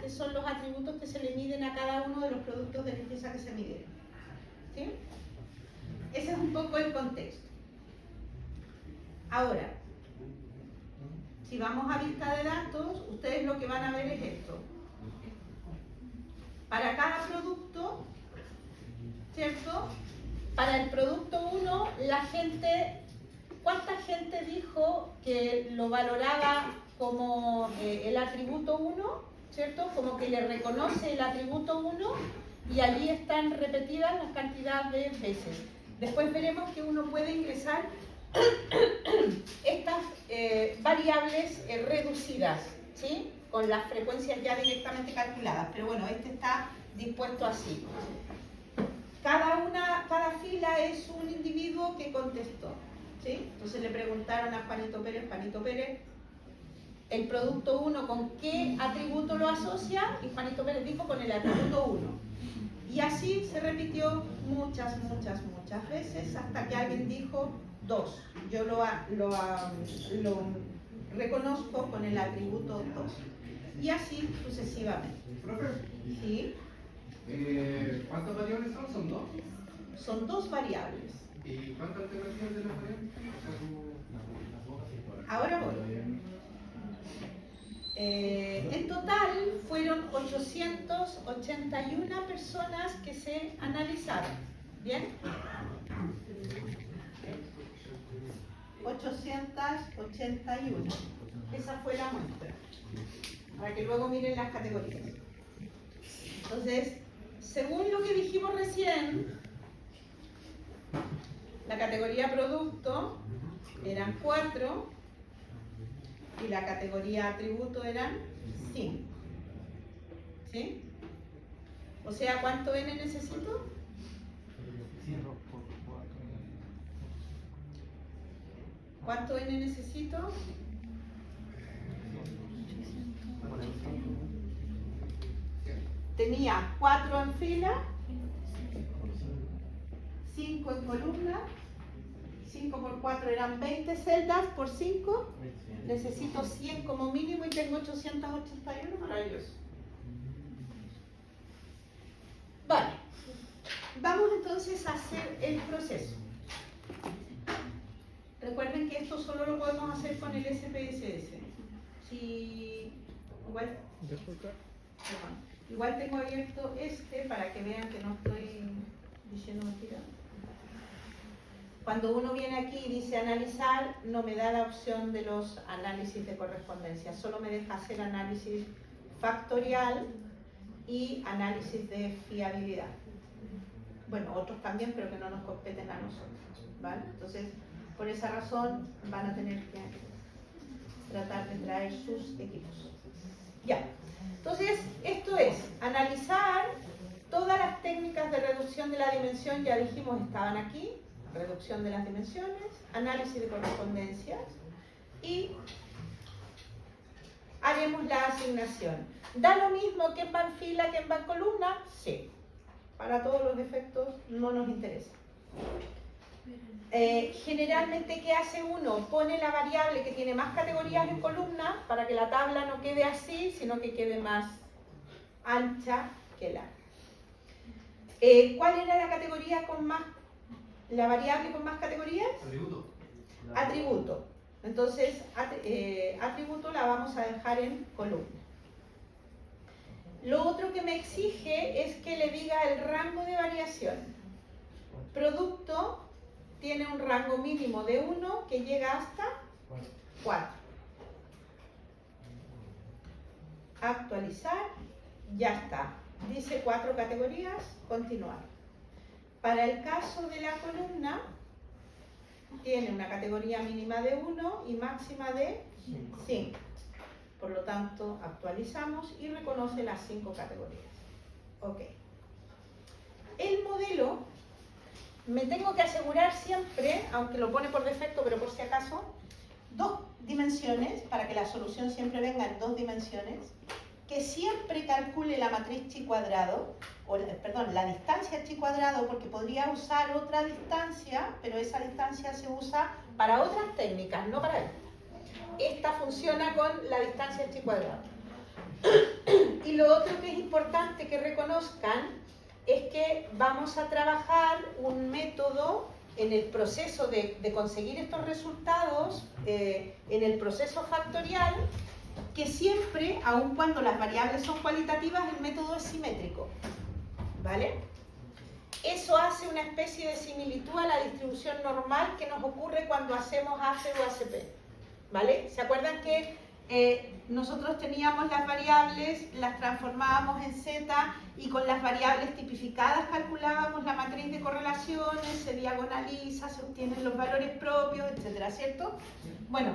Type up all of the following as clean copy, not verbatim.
que son los atributos que se le miden a cada uno de los productos de limpieza que se midieron. ¿Sí? Ese es un poco el contexto. Ahora, si vamos a vista de datos, ustedes lo que van a ver es esto. Para cada producto, ¿cierto? Para el producto 1, la gente, ¿cuánta gente dijo que lo valoraba como el atributo 1? ¿Cierto? Como que le reconoce el atributo 1 y allí están repetidas las cantidades de veces. Después veremos que uno puede ingresar estas variables reducidas, ¿sí? Con las frecuencias ya directamente calculadas, pero bueno, este está dispuesto así. Cada fila es un individuo que contestó, ¿sí? Entonces le preguntaron a Juanito Pérez, el producto 1 con qué atributo lo asocia, y Juanito Pérez dijo con el atributo 1. Y así se repitió muchas veces hasta que alguien dijo 2. Yo lo reconozco con el atributo 2. Y así sucesivamente. ¿Profe? ¿Sí? ¿Cuántas variables son? ¿Son 2? Son 2 variables. ¿Y cuántas alternativas de las variables? Ahora voy. En total fueron 881 personas que se analizaron. ¿Bien? 881. Esa fue la muestra. Para que luego miren las categorías. Entonces, según lo que dijimos recién, la categoría producto eran 4 y la categoría atributo eran 5. ¿Sí? O sea, ¿cuánto n necesito? ¿Cuánto n necesito? Tenía 4 en fila, 5 en columna, 5 por 4 eran 20 celdas por 5, necesito 100 como mínimo y tengo 881, maravilloso. Vale, vamos entonces a hacer el proceso. Recuerden que esto solo lo podemos hacer con el SPSS. Si igual tengo abierto este para que vean que no estoy diciendo mentiras. Cuando uno viene aquí y dice analizar, no me da la opción de los análisis de correspondencia, solo me deja hacer análisis factorial y análisis de fiabilidad. Bueno, otros también, pero que no nos competen a nosotros, ¿vale? Entonces, por esa razón van a tener que tratar de traer sus equipos. Ya, entonces esto es analizar todas las técnicas de reducción de la dimensión, ya dijimos estaban aquí, reducción de las dimensiones, análisis de correspondencias y haremos la asignación. ¿Da lo mismo que va en fila que en va en columna? Sí. Para todos los defectos no nos interesa. Generalmente, ¿qué hace uno? Pone la variable que tiene más categorías en columna para que la tabla no quede así, sino que quede más ancha que larga. ¿Cuál era la categoría con más, la variable con más categorías? Atributo. Atributo. Entonces, atributo la vamos a dejar en columna. Lo otro que me exige es que le diga el rango de variación. Producto tiene un rango mínimo de 1 que llega hasta 4. Actualizar, ya está. Dice 4 categorías, continuar. Para el caso de la columna, tiene una categoría mínima de 1 y máxima de 5. Por lo tanto, actualizamos y reconoce las 5 categorías. Ok. El modelo, me tengo que asegurar siempre, aunque lo pone por defecto, pero por si acaso, 2 dimensiones, para que la solución siempre venga en 2 dimensiones, que siempre calcule la matriz chi cuadrado, perdón, la distancia chi cuadrado, porque podría usar otra distancia, pero esa distancia se usa para otras técnicas, no para esta. Esta funciona con la distancia chi cuadrado. Y lo otro que es importante que reconozcan es que vamos a trabajar un método en el proceso de conseguir estos resultados, en el proceso factorial, que siempre, aun cuando las variables son cualitativas, el método es simétrico, ¿vale? Eso hace una especie de similitud a la distribución normal que nos ocurre cuando hacemos AC o ACP, ¿vale? ¿Se acuerdan que nosotros teníamos las variables, las transformábamos en Z y con las variables tipificadas calculábamos la matriz de correlaciones, se diagonaliza, se obtienen los valores propios, etcétera, ¿cierto? Bueno,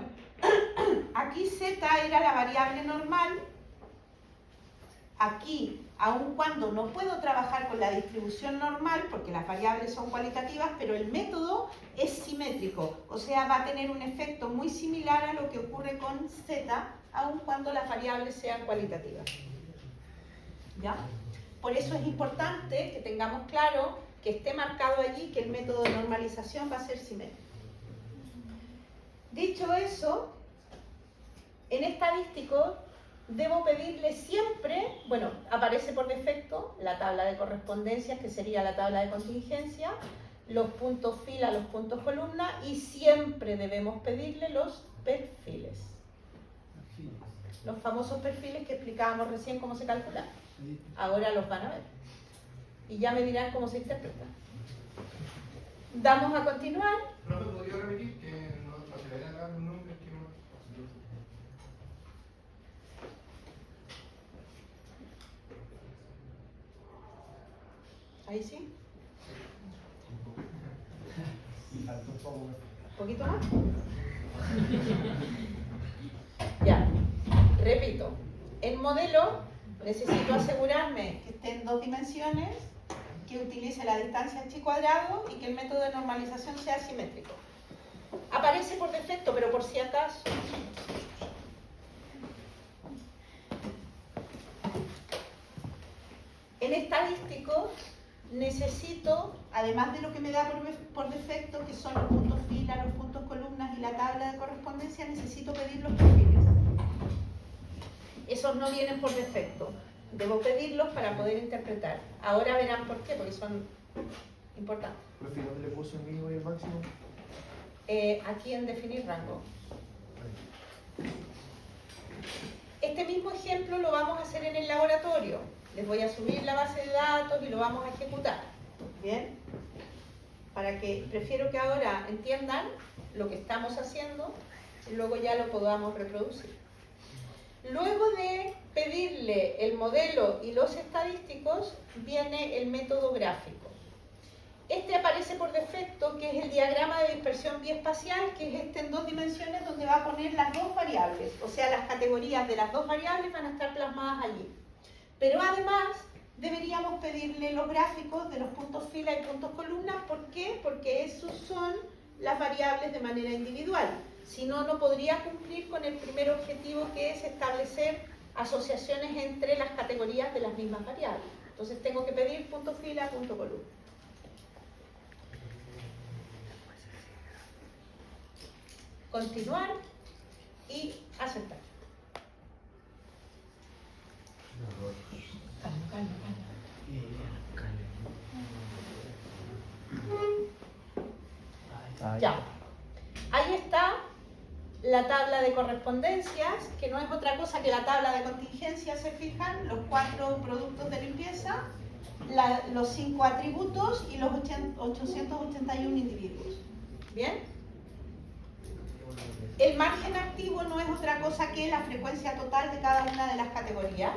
aquí Z era la variable normal. Aquí, aun cuando no puedo trabajar con la distribución normal, porque las variables son cualitativas, pero el método es simétrico, o sea, va a tener un efecto muy similar a lo que ocurre con Z, aun cuando las variables sean cualitativas. ¿Ya? Por eso es importante que tengamos claro que esté marcado allí que el método de normalización va a ser simétrico. Dicho eso, en estadístico debo pedirle siempre, bueno, aparece por defecto la tabla de correspondencias, que sería la tabla de contingencia, los puntos fila, los puntos columna, y siempre debemos pedirle los perfiles. Los famosos perfiles que explicábamos recién cómo se calculan. Ahora los van a ver. Y ya me dirán cómo se interpreta. Damos a continuar. ¿Profe, podría repetir que no se acá los nombres que no? Ahí sí. Un ¿Poquito más? Ya. Repito. El modelo necesito asegurarme que esté en 2 dimensiones, que utilice la distancia chi cuadrado y que el método de normalización sea simétrico. Aparece por defecto, pero por si acaso. En estadístico necesito, además de lo que me da por defecto, que son los puntos fila, los puntos columnas y la tabla de correspondencia, necesito pedir los perfiles. Esos no vienen por defecto. Debo pedirlos para poder interpretar. Ahora verán por qué, porque son importantes. Profe, ¿dónde le puso el mínimo y el máximo? Aquí en definir rango. Este mismo ejemplo lo vamos a hacer en el laboratorio. Les voy a subir la base de datos y lo vamos a ejecutar. ¿Bien? Para que, prefiero que ahora entiendan lo que estamos haciendo y luego ya lo podamos reproducir. Luego de pedirle el modelo y los estadísticos, viene el método gráfico. Este aparece por defecto, que es el diagrama de dispersión biespacial, que es este en 2 dimensiones, donde va a poner las 2 variables. O sea, las categorías de las 2 variables van a estar plasmadas allí. Pero además, deberíamos pedirle los gráficos de los puntos fila y puntos columna. ¿Por qué? Porque esos son las variables de manera individual. Si no, no podría cumplir con el primer objetivo, que es establecer asociaciones entre las categorías de las mismas variables. Entonces tengo que pedir punto fila, punto columna. Continuar y aceptar. Ya. Ahí está la tabla de correspondencias, que no es otra cosa que la tabla de contingencia. Se fijan, los 4 productos de limpieza, los 5 atributos y los 881 individuos. ¿Bien? El margen activo no es otra cosa que la frecuencia total de cada una de las categorías,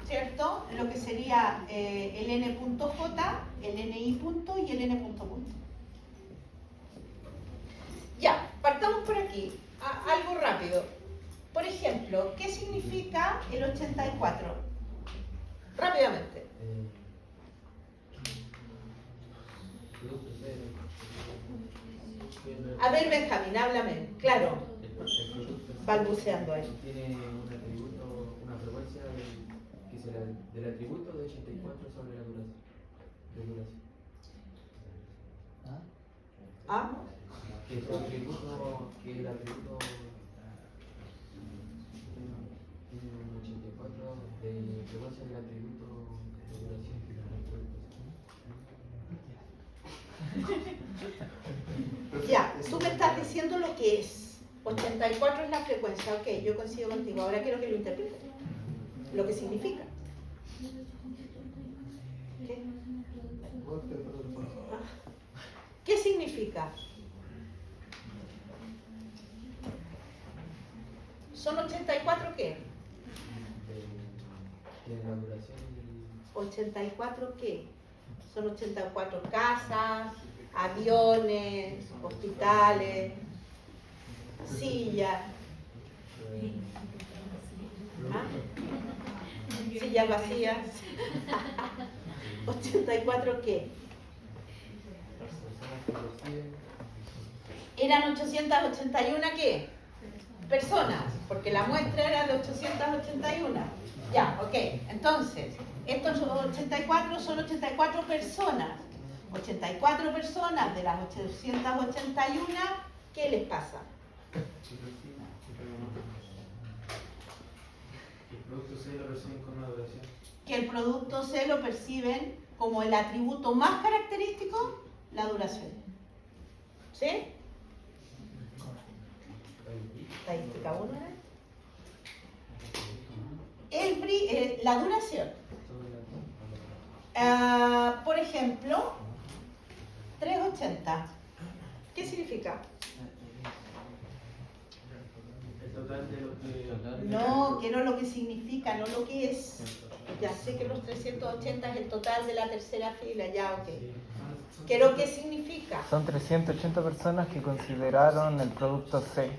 ¿cierto? Lo que sería el n.j, el ni punto y el n.punto. Ya, partamos por aquí. Algo rápido. Por ejemplo, ¿qué significa el 84? Rápidamente. A ver, Benjamín, háblame. Claro. Balbuceando ahí. Tiene un atributo, una frecuencia que será del atributo de 84 sobre la duración. ¿Ah? Que el atributo tiene un 84 de frecuencia del atributo de duración. Ya, tú me estás diciendo lo que es. 84 es la frecuencia, ok, yo coincido contigo. Ahora quiero que lo interpretes. Lo que significa. ¿Qué? ¿Qué significa? ¿Son 84 qué? De la duración ¿84 qué? Son 84 casas, aviones, hospitales, sillas. ¿Ah? Sillas vacías. ¿84 qué? Eran 881 qué? Personas, porque la muestra era de 881. Ya, ok. Entonces, estos 84 son 84 personas. 84 personas de las 881, ¿qué les pasa? el producto C lo reciben con una duración. Que el producto C lo perciben como el atributo más característico, la duración. ¿Sí? Estadística 1, ¿eh? La duración. Por ejemplo, 380. ¿Qué significa? El total de lo que... No, quiero lo que significa, no lo que es. Ya sé que los 380 es el total de la tercera fila, ya, ok. Quiero qué significa. Son 380 personas que consideraron el producto C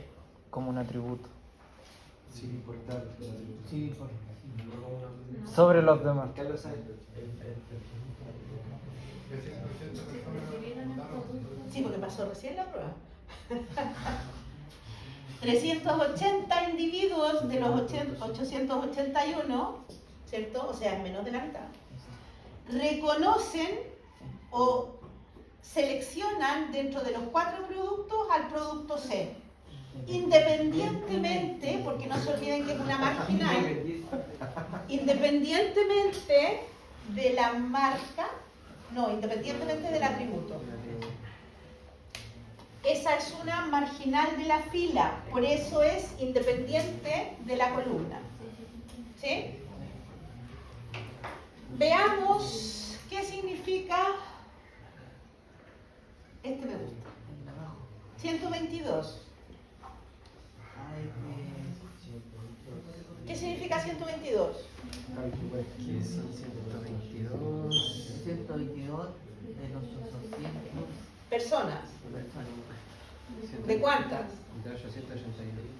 como un atributo. Sin importar el atributo. Sí, sobre los demás. Carlos sabe. Sí, porque pasó recién la prueba. 380 individuos de los 881, ¿cierto? O sea, es menos de la mitad. Reconocen o seleccionan dentro de los 4 productos al producto C. Independientemente, porque no se olviden que es una marginal, independientemente de la marca, no, independientemente del atributo. Esa es una marginal de la fila, por eso es independiente de la columna. ¿Sí? Veamos qué significa. Este me gusta. 122. ¿Qué significa 122? ¿Qué son 122? 122 de los 800 Personas. personas. ¿De cuántas? De 881.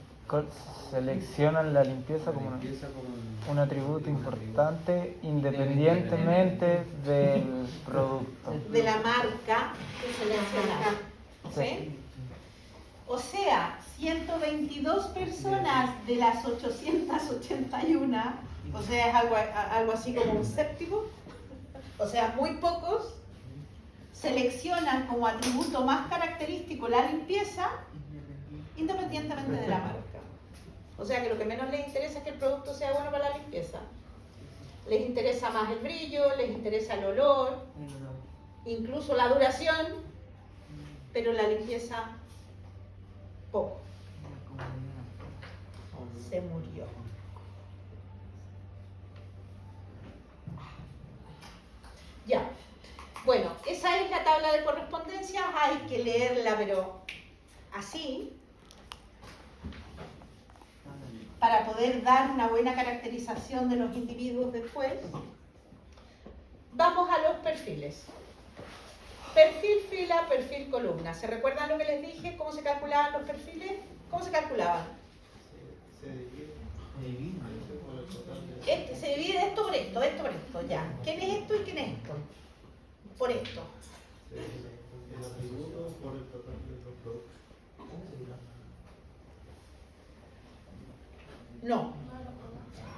Seleccionan la limpieza como Empieza como un atributo importante independientemente del producto. De la marca que seleccionaron. ¿Sí? O sea, 122 personas de las 881, o sea, es algo así como un séptimo, o sea, muy pocos, seleccionan como atributo más característico la limpieza independientemente de la marca. O sea que lo que menos les interesa es que el producto sea bueno para la limpieza. Les interesa más el brillo, les interesa el olor, incluso la duración, pero la limpieza poco. Se murió. Ya. Bueno, esa es la tabla de correspondencia. Hay que leerla, pero así, para poder dar una buena caracterización de los individuos después. Vamos a los perfiles. Perfil fila, perfil columna. ¿Se recuerdan lo que les dije? ¿Cómo se calculaban los perfiles? ¿Cómo se calculaban? Se divide esto por esto, esto por esto, ya. ¿Quién es esto y quién es esto? Por esto. El atributo por el total de los productos. No.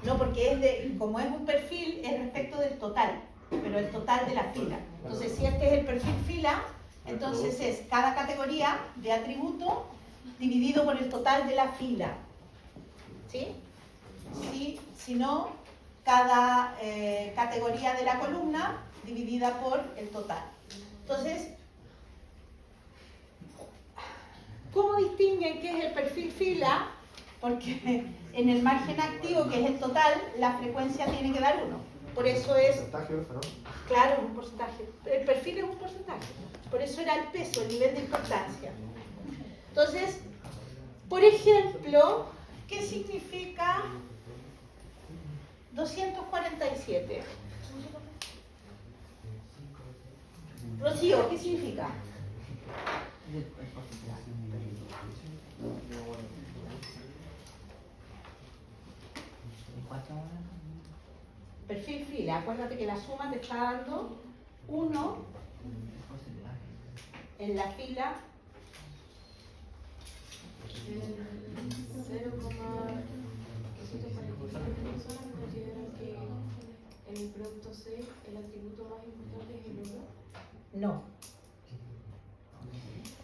No, porque como es un perfil, es respecto del total, pero el total de la fila. Entonces, si este es el perfil fila, entonces es cada categoría de atributo dividido por el total de la fila. ¿Sí? Si no, cada categoría de la columna dividida por el total. Entonces, ¿cómo distinguen qué es el perfil fila? Porque en el margen activo, que es el total, la frecuencia tiene que dar 1. Por eso es, Porcentaje, ¿no? claro, un porcentaje. El perfil es un porcentaje. Por eso era el peso, el nivel de importancia. Entonces, por ejemplo, ¿qué significa 247? Rocío, ¿qué significa? El porcentaje. ¿Cuánto? Perfil fila. Acuérdate que la suma te está dando 1 en la fila. El 0,247 personas consideran que en el producto C el atributo más importante es el olor. No.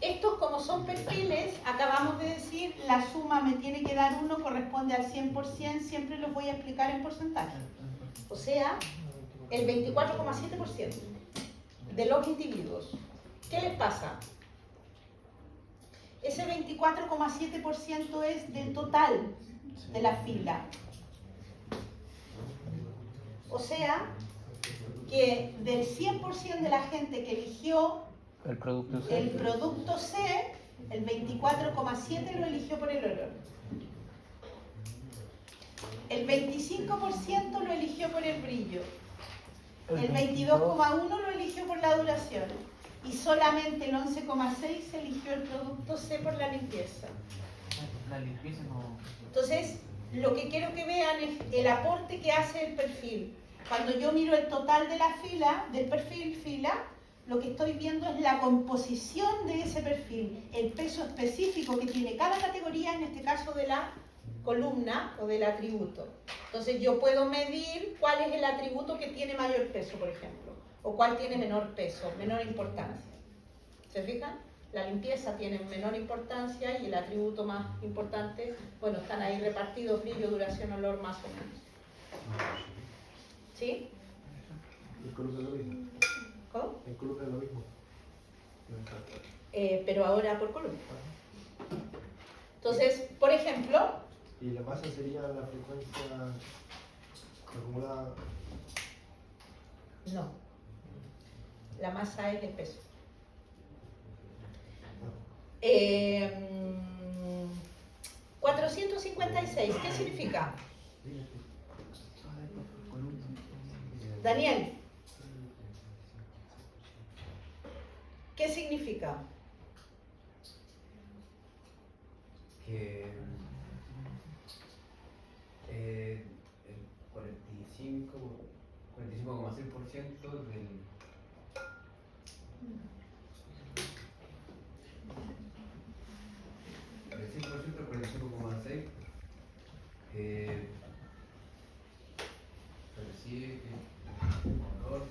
Estos, como son perfiles, acabamos de decir, la suma me tiene que dar 1, corresponde al 100%, siempre los voy a explicar en porcentaje. O sea, el 24,7% de los individuos. ¿Qué les pasa? Ese 24,7% es del total de la fila. O sea, que del 100% de la gente que eligió El producto C. el producto C, el 24,7% lo eligió por el olor. El 25% lo eligió por el brillo. El 22,1% lo eligió por la duración. Y solamente el 11,6% eligió el producto C por la limpieza. La limpieza no. Entonces, lo que quiero que vean es el aporte que hace el perfil. Cuando yo miro el total de la fila, del perfil fila, lo que estoy viendo es la composición de ese perfil, el peso específico que tiene cada categoría, en este caso de la columna o del atributo. Entonces yo puedo medir cuál es el atributo que tiene mayor peso, por ejemplo, o cuál tiene menor peso, menor importancia. ¿Se fijan? La limpieza tiene menor importancia y el atributo más importante, bueno, están ahí repartidos, brillo, duración, olor, más o menos. ¿Sí? El columna es lo mismo. ¿Cómo? El columna es lo mismo. Pero ahora por columna. Entonces, por ejemplo, Y la masa sería la frecuencia acumulada. no. La masa es el peso. 456, ¿qué significa? Daniel, ¿qué significa? Que el 45,6% del el 100% del 45,6% percibe que el olor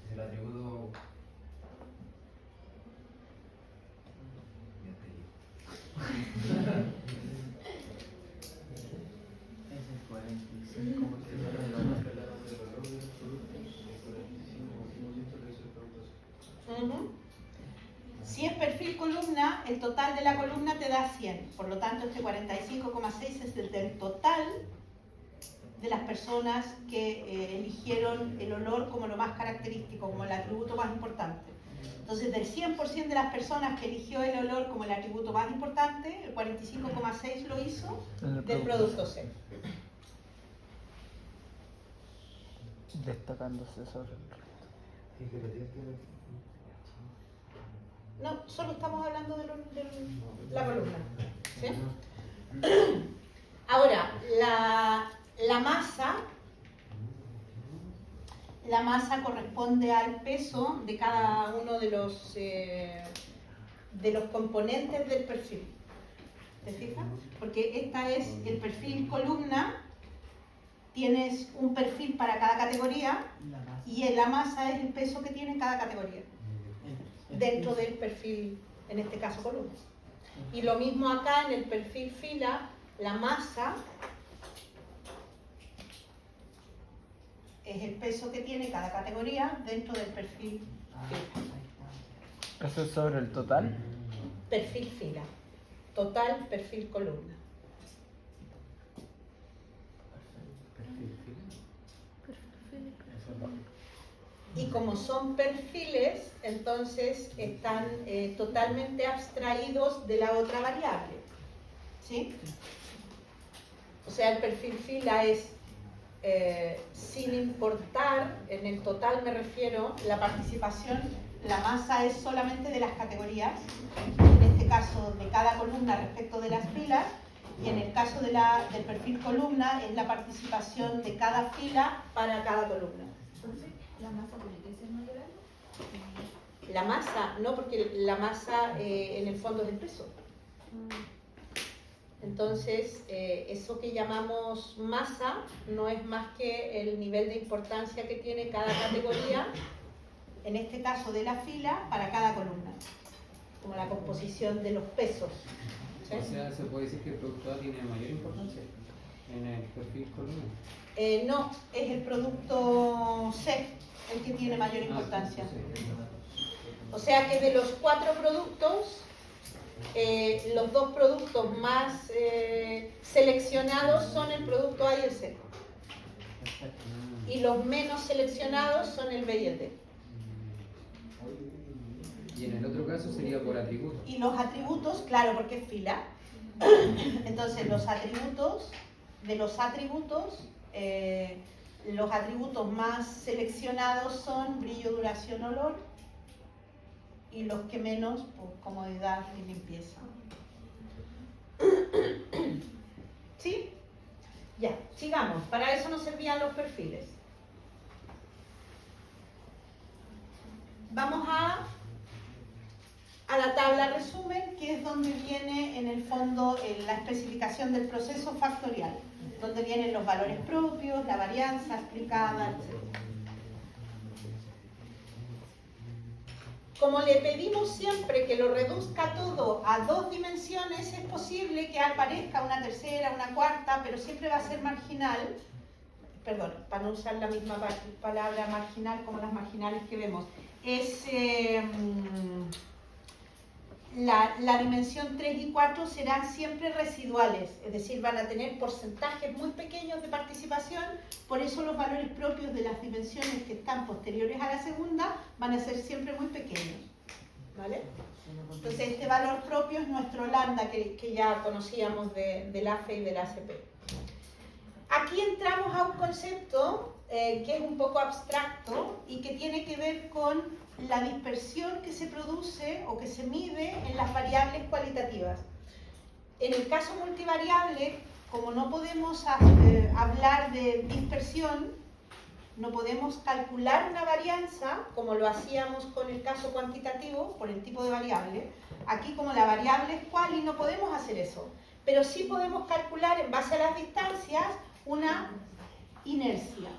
es el atributo. Ya te digo. Es el 45% del olor. Ujú. Si es perfil columna, el total de la columna te da 100. Por lo tanto, este 45,6 es el del total de las personas que eligieron el olor como lo más característico, como el atributo más importante. Entonces, del 100% de las personas que eligió el olor como el atributo más importante, el 45,6 lo hizo del producto C. Destacándose sobre el resto. No, solo estamos hablando de la columna. ¿Sí? Ahora, la masa corresponde al peso de cada uno de los componentes del perfil. ¿Te fijas? Porque esta es el perfil columna, tienes un perfil para cada categoría y la masa es el peso que tiene cada categoría dentro del perfil, en este caso columna. Y lo mismo acá en el perfil fila, la masa es el peso que tiene cada categoría dentro del perfil fila. ¿Eso es sobre el total? Perfil fila, total perfil columna. Y como son perfiles, entonces están totalmente abstraídos de la otra variable. ¿Sí? O sea, el perfil fila es sin importar, en el total me refiero, la participación, la masa es solamente de las categorías, en este caso de cada columna respecto de las filas, y en el caso del perfil columna es la participación de cada fila para cada columna. ¿La masa tiene que ser más grande? La masa, no, porque la masa en el fondo es el peso. Entonces, eso que llamamos masa no es más que el nivel de importancia que tiene cada categoría, en este caso de la fila, para cada columna, como la composición de los pesos. ¿Sí? O sea, se puede decir que el producto A tiene mayor importancia en el perfil columna. No, es el producto C el que tiene mayor importancia. O sea que de los 4 productos, los 2 productos más seleccionados son el producto A y el C. Y los menos seleccionados son el B y el D. Y en el otro caso sería por atributos. Y los atributos, claro, porque es fila. Entonces los atributos más seleccionados son brillo, duración, olor, y los que menos, pues, comodidad y limpieza. ¿Sí? Ya, sigamos. Para eso nos servían los perfiles. Vamos a la tabla resumen, que es donde viene en el fondo la especificación del proceso factorial, donde vienen los valores propios, la varianza explicada, etc. Como le pedimos siempre que lo reduzca todo a 2 dimensiones, es posible que aparezca una tercera, una cuarta, pero siempre va a ser marginal. Perdón, para no usar la misma palabra marginal como las marginales que vemos. Es la dimensión 3 y 4 serán siempre residuales, es decir, van a tener porcentajes muy pequeños de participación, por eso los valores propios de las dimensiones que están posteriores a la segunda van a ser siempre muy pequeños. ¿Vale? Entonces este valor propio es nuestro lambda que ya conocíamos del AFE y del ACP. Aquí entramos a un concepto que es un poco abstracto y que tiene que ver con la dispersión que se produce o que se mide en las variables cualitativas. En el caso multivariable, como no podemos hablar de dispersión, no podemos calcular una varianza como lo hacíamos con el caso cuantitativo por el tipo de variable. Aquí, como la variable es quali, no podemos hacer eso, pero sí podemos calcular en base a las distancias una inercia.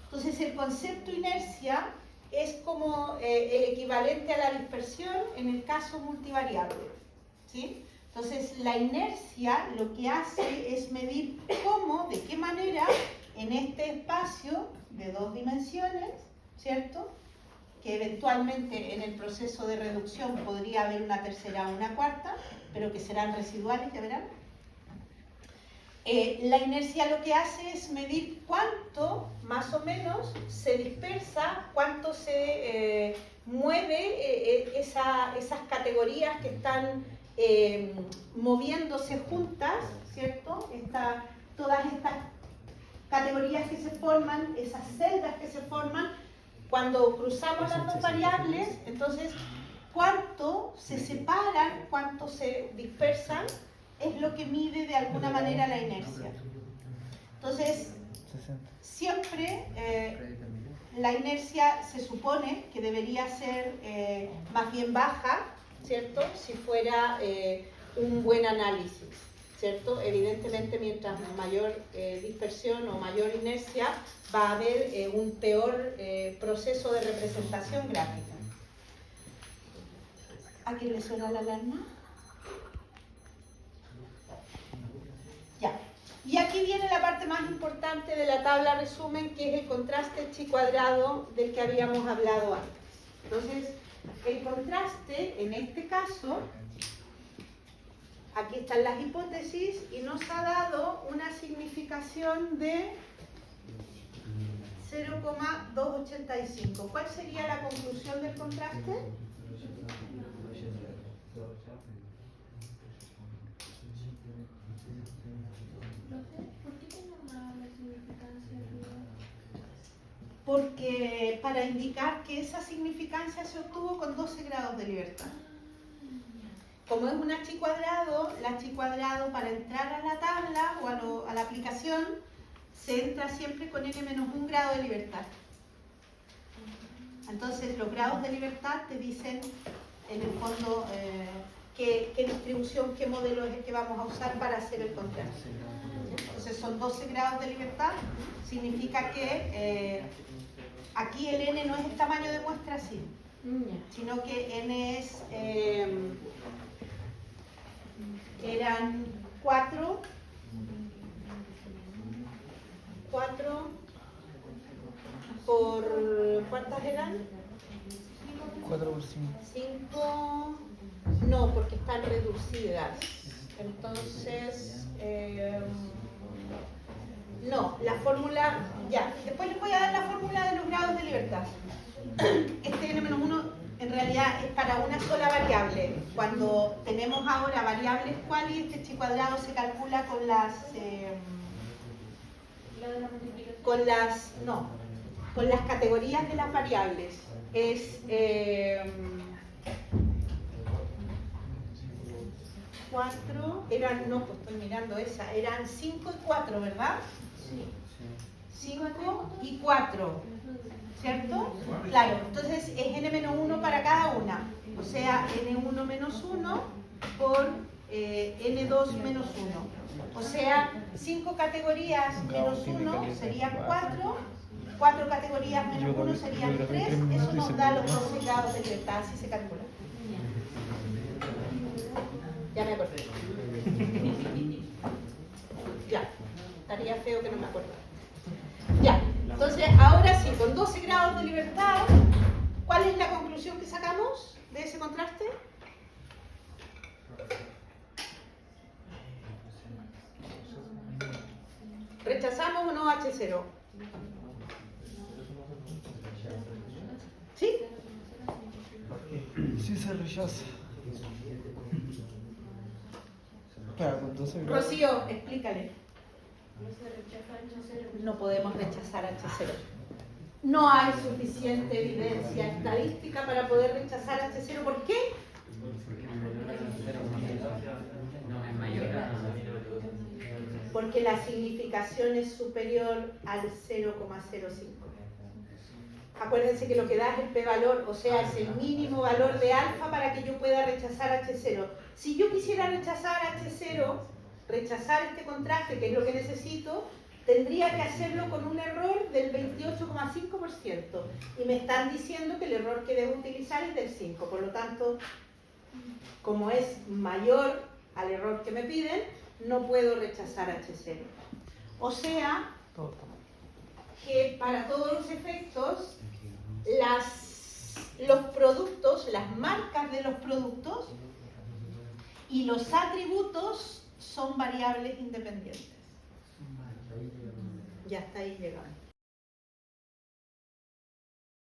Entonces el concepto inercia es como el equivalente a la dispersión en el caso multivariable, ¿sí? Entonces la inercia lo que hace es medir cómo, de qué manera, en este espacio de 2 dimensiones, ¿cierto?, que eventualmente en el proceso de reducción podría haber una tercera o una cuarta, pero que serán residuales, ya verán. La inercia lo que hace es medir cuánto, más o menos, se dispersa, cuánto se mueve esas categorías que están moviéndose juntas, ¿cierto? Todas estas categorías que se forman, esas celdas que se forman, cuando cruzamos las 2 variables, entonces cuánto se separan, cuánto se dispersan, es lo que mide de alguna manera la inercia. Entonces, siempre la inercia se supone que debería ser más bien baja, ¿cierto?, si fuera un buen análisis, ¿cierto? Evidentemente, mientras mayor dispersión o mayor inercia, va a haber un peor proceso de representación gráfica. ¿A quién le suena la alarma? Y aquí viene la parte más importante de la tabla resumen, que es el contraste chi cuadrado del que habíamos hablado antes. Entonces, el contraste, en este caso, aquí están las hipótesis y nos ha dado una significación de 0,285. ¿Cuál sería la conclusión del contraste? ¿Por qué tenemos la significancia arriba? Porque para indicar que esa significancia se obtuvo con 12 grados de libertad. Como es una chi cuadrado, la chi cuadrado para entrar a la tabla o a la aplicación se entra siempre con n-1 grado de libertad. Entonces los grados de libertad te dicen en el fondo qué distribución, qué modelo es el que vamos a usar para hacer el contraste. Entonces son 12 grados de libertad, significa que aquí el n no es el tamaño de muestra así, sino que n es, eran 4 por, ¿cuántas eran? 4 por 5. 5, no, porque están reducidas. Entonces, no, la fórmula, ya, después les voy a dar la fórmula de los grados de libertad. Este n-1 en realidad es para una sola variable. Cuando tenemos ahora variables quali, este chi cuadrado se calcula con las... con las categorías de las variables. Es 4, eran, no, pues estoy mirando esa, eran 5 y 4, ¿verdad? Sí. 5 y 4, ¿cierto? Claro, entonces es n-1 para cada una, o sea, n1 menos 1 por n2 menos 1. O sea, 5 categorías menos 1 serían 4, 4 categorías menos 1 serían 3, eso nos da los 12 grados de libertad, así se calcula. Ya me acordé. Ya, estaría feo que no me acuerdo. Ya, entonces ahora sí, con 12 grados de libertad, ¿cuál es la conclusión que sacamos de ese contraste? ¿Rechazamos o no H0? ¿Sí? Sí se rechaza. Claro, con 12 grados. Rocío, explícale. No se rechaza H0. No podemos rechazar H0. No hay suficiente evidencia estadística para poder rechazar H0. ¿Por qué? No, es mayor a Porque la significación es superior al 0,05. Acuérdense que lo que da es el p-valor, o sea, es el mínimo valor de alfa para que yo pueda rechazar H0. Si yo quisiera rechazar H0, rechazar este contraste, que es lo que necesito, tendría que hacerlo con un error del 28,5%. Y me están diciendo que el error que debo utilizar es del 5%. Por lo tanto, como es mayor al error que me piden, no puedo rechazar H0. O sea, que para todos los efectos, los productos, las marcas de los productos y los atributos son variables independientes. Ya está ahí llegando.